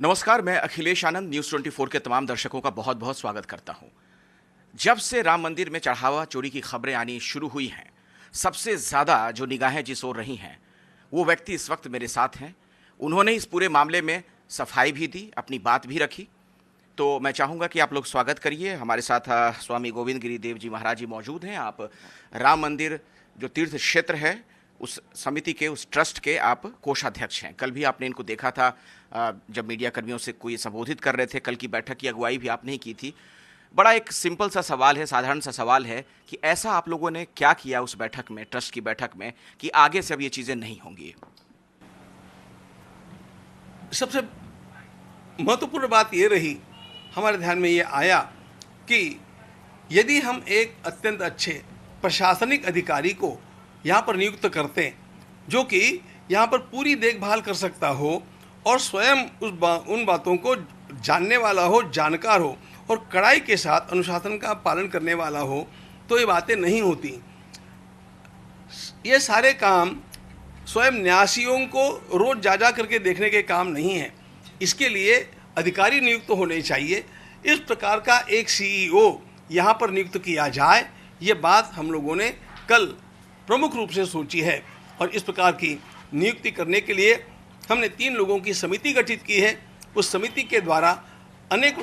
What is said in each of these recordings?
नमस्कार, मैं अखिलेश आनंद न्यूज़ 24 के तमाम दर्शकों का बहुत बहुत स्वागत करता हूं। जब से राम मंदिर में चढ़ावा चोरी की खबरें आनी शुरू हुई हैं, सबसे ज़्यादा जो निगाहें जिस ओर रही हैं, वो व्यक्ति इस वक्त मेरे साथ हैं। उन्होंने इस पूरे मामले में सफाई भी दी, अपनी बात भी रखी। तो मैं चाहूँगा कि आप लोग स्वागत करिए। हमारे साथ स्वामी गोविंद गिरी देव जी महाराज जी मौजूद हैं। आप राम मंदिर जो तीर्थ क्षेत्र है, उस समिति के, उस ट्रस्ट के आप कोषाध्यक्ष हैं। कल भी आपने इनको देखा था जब मीडिया कर्मियों से कोई संबोधित कर रहे थे। कल की बैठक की अगुवाई भी आपने ही की थी। बड़ा एक सिंपल सा सवाल है, साधारण सा सवाल है कि ऐसा आप लोगों ने क्या किया उस बैठक में, ट्रस्ट की बैठक में, कि आगे से अब ये चीज़ें नहीं होंगी? सबसे महत्वपूर्ण बात ये रही, हमारे ध्यान में ये आया कि यदि हम एक अत्यंत अच्छे प्रशासनिक अधिकारी को यहाँ पर नियुक्त करते हैं, जो कि यहाँ पर पूरी देखभाल कर सकता हो और स्वयं उन बातों को जानने वाला हो, जानकार हो और कड़ाई के साथ अनुशासन का पालन करने वाला हो, तो ये बातें नहीं होती। ये सारे काम स्वयं न्यासियों को रोज जा करके देखने के काम नहीं है। इसके लिए अधिकारी नियुक्त होने चाहिए। इस प्रकार का एक सीईओ यहाँ पर नियुक्त किया जाए, ये बात हम लोगों ने कल प्रमुख रूप से सोची है। और इस प्रकार की नियुक्ति करने के लिए हमने 3 लोगों की समिति गठित की है। उस समिति के द्वारा अनेक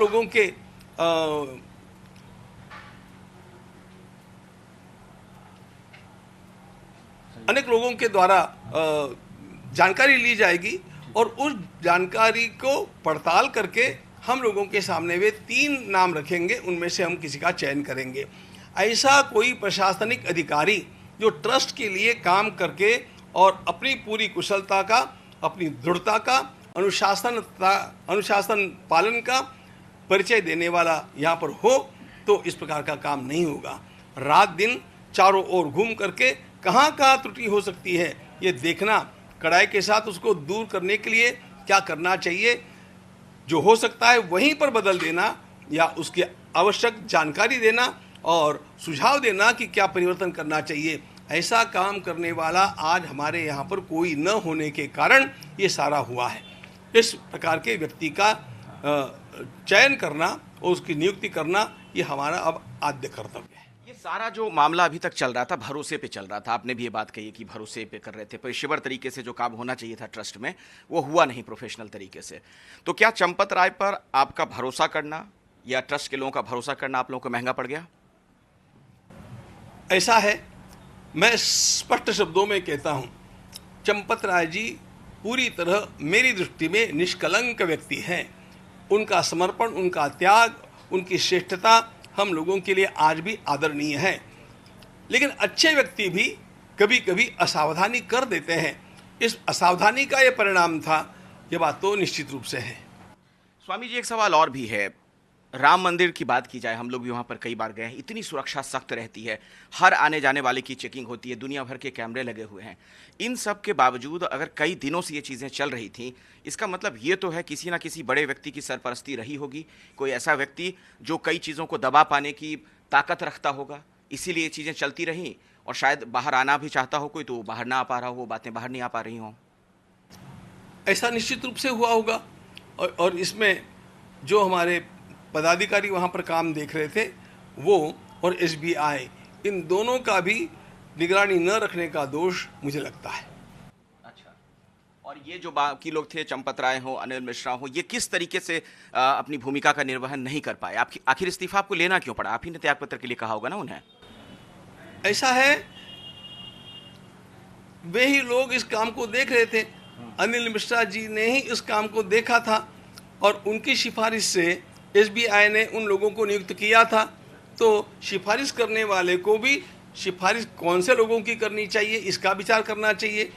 लोगों के द्वारा जानकारी ली जाएगी और उस जानकारी को पड़ताल करके हम लोगों के सामने वे 3 नाम रखेंगे, उनमें से हम किसी का चयन करेंगे। ऐसा कोई प्रशासनिक अधिकारी जो ट्रस्ट के लिए काम करके और अपनी पूरी कुशलता का, अपनी दृढ़ता का, अनुशासन पालन का परिचय देने वाला यहाँ पर हो, तो इस प्रकार का काम नहीं होगा। रात दिन चारों ओर घूम करके कहाँ कहाँ त्रुटि हो सकती है, ये देखना, कड़ाई के साथ उसको दूर करने के लिए क्या करना चाहिए, जो हो सकता है वहीं पर बदल देना या उसकी आवश्यक जानकारी देना और सुझाव देना कि क्या परिवर्तन करना चाहिए। ऐसा काम करने वाला आज हमारे यहाँ पर कोई न होने के कारण ये सारा हुआ है। इस प्रकार के व्यक्ति का चयन करना और उसकी नियुक्ति करना, ये हमारा अब आद्य कर्तव्य है। ये सारा जो मामला अभी तक चल रहा था, भरोसे पे चल रहा था। आपने भी ये बात कही कि भरोसे पे कर रहे थे। पेशेवर तरीके से जो काम होना चाहिए था ट्रस्ट में, वो हुआ नहीं प्रोफेशनल तरीके से। तो क्या चंपत राय पर आपका भरोसा करना या ट्रस्ट के लोगों का भरोसा करना आप लोगों को महंगा पड़ गया? ऐसा है, मैं स्पष्ट शब्दों में कहता हूँ, चंपत राय जी पूरी तरह मेरी दृष्टि में निष्कलंक व्यक्ति हैं। उनका समर्पण, उनका त्याग, उनकी श्रेष्ठता हम लोगों के लिए आज भी आदरणीय है। लेकिन अच्छे व्यक्ति भी कभी कभी असावधानी कर देते हैं। इस असावधानी का ये परिणाम था, ये बात तो निश्चित रूप से है। स्वामी जी, एक सवाल और भी है। राम मंदिर की बात की जाए, हम लोग भी वहाँ पर कई बार गए हैं। इतनी सुरक्षा सख्त रहती है, हर आने जाने वाले की चेकिंग होती है, दुनिया भर के कैमरे लगे हुए हैं। इन सब के बावजूद अगर कई दिनों से ये चीज़ें चल रही थीं, इसका मतलब ये तो है किसी ना किसी बड़े व्यक्ति की सरपरस्ती रही होगी। कोई ऐसा व्यक्ति जो कई चीज़ों को दबा पाने की ताकत रखता होगा, इसीलिए ये चीज़ें चलती रहीं। और शायद बाहर आना भी चाहता हो कोई, तो बाहर ना आ पा रहा हो, बातें बाहर नहीं आ पा रही हों। ऐसा निश्चित रूप से हुआ होगा। और इसमें जो हमारे पदाधिकारी वहाँ पर काम देख रहे थे, वो और एसबीआई, इन दोनों का भी निगरानी न रखने का दोष मुझे लगता है। अच्छा, और ये जो बाकी लोग थे, चंपत राय हो, अनिल मिश्रा हो, ये किस तरीके से अपनी भूमिका का निर्वहन नहीं कर पाए? आपकी आखिर इस्तीफा आपको लेना क्यों पड़ा? आप ही ने त्यागपत्र के लिए कहा होगा ना उन्हें। ऐसा है, वे ही लोग इस काम को देख रहे थे। अनिल मिश्रा जी ने ही इस काम को देखा था और उनकी सिफारिश से एसबीआई ने उन लोगों को नियुक्त किया था। तो सिफारिश करने वाले को भी सिफारिश कौन से लोगों की करनी चाहिए, इसका विचार करना चाहिए।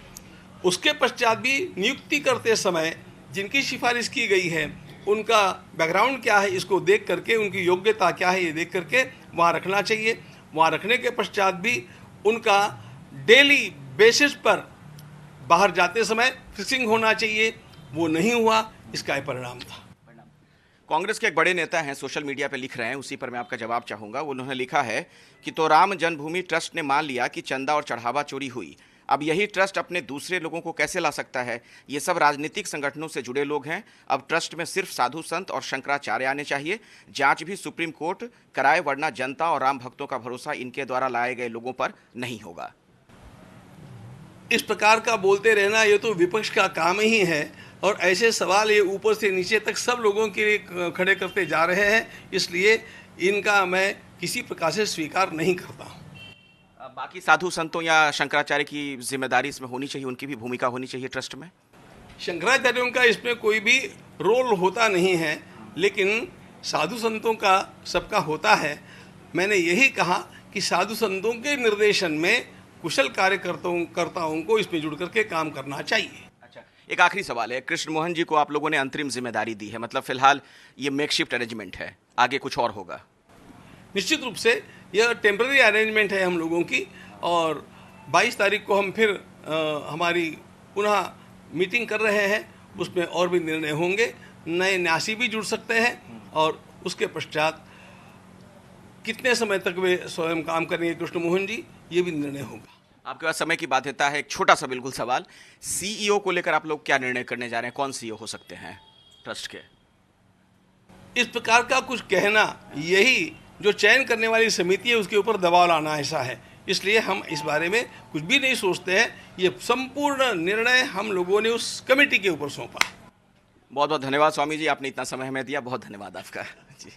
उसके पश्चात भी नियुक्ति करते समय जिनकी सिफारिश की गई है, उनका बैकग्राउंड क्या है, इसको देख करके, उनकी योग्यता क्या है, ये देख करके वहाँ रखना चाहिए। वहाँ रखने के पश्चात भी उनका डेली बेसिस पर बाहर जाते समय फिक्सिंग होना चाहिए। वो नहीं हुआ, इसका ये परिणाम था। कांग्रेस के एक बड़े नेता हैं, सोशल मीडिया पे लिख रहे हैं, उसी पर मैं आपका जवाब चाहूँगा। उन्होंने लिखा है कि तो राम जन्मभूमि ट्रस्ट ने मान लिया कि चंदा और चढ़ावा चोरी हुई, अब यही ट्रस्ट अपने दूसरे लोगों को कैसे ला सकता है? ये सब राजनीतिक संगठनों से जुड़े लोग हैं। अब ट्रस्ट में सिर्फ साधु संत और शंकराचार्य आने चाहिए। जांच भी सुप्रीम कोर्ट कराए, वरना जनता और राम भक्तों का भरोसा इनके द्वारा लाए गए लोगों पर नहीं होगा। इस प्रकार का बोलते रहना ये तो विपक्ष का काम ही है, और ऐसे सवाल ये ऊपर से नीचे तक सब लोगों के लिए खड़े करते जा रहे हैं, इसलिए इनका मैं किसी प्रकार से स्वीकार नहीं करता हूँ। बाकी साधु संतों या शंकराचार्य की जिम्मेदारी इसमें होनी चाहिए, उनकी भी भूमिका होनी चाहिए ट्रस्ट में। शंकराचार्यों का इसमें कोई भी रोल होता नहीं है, लेकिन साधु संतों का सबका होता है। मैंने यही कहा कि साधु संतों के निर्देशन में कुशल कार्यकर्ताओं को इसमें जुड़ करके काम करना चाहिए। अच्छा, एक आखिरी सवाल है। कृष्ण मोहन जी को आप लोगों ने अंतरिम जिम्मेदारी दी है, मतलब फिलहाल ये मेकशिफ्ट अरेंजमेंट है, आगे कुछ और होगा? निश्चित रूप से यह टेम्पररी अरेंजमेंट है हम लोगों की, और 22 तारीख को हम फिर हमारी पुनः मीटिंग कर रहे हैं, उसमें और भी निर्णय होंगे। नए न्यासी भी जुड़ सकते हैं, और उसके पश्चात कितने समय तक वे स्वयं काम करेंगे कृष्ण मोहन जी, ये भी निर्णय होगा। आपके पास समय की बाध्यता है, एक छोटा सा बिल्कुल सवाल, सीईओ को लेकर आप लोग क्या निर्णय करने जा रहे हैं? कौन सीईओ हो सकते हैं ट्रस्ट के? इस प्रकार का कुछ कहना, यही जो चयन करने वाली समिति है उसके ऊपर दबाव लाना ऐसा है, इसलिए हम इस बारे में कुछ भी नहीं सोचते हैं। ये संपूर्ण निर्णय हम लोगों ने उस कमेटी के ऊपर सौंपा। बहुत बहुत धन्यवाद स्वामी जी, आपने इतना समय हमें दिया, बहुत धन्यवाद आपका जी।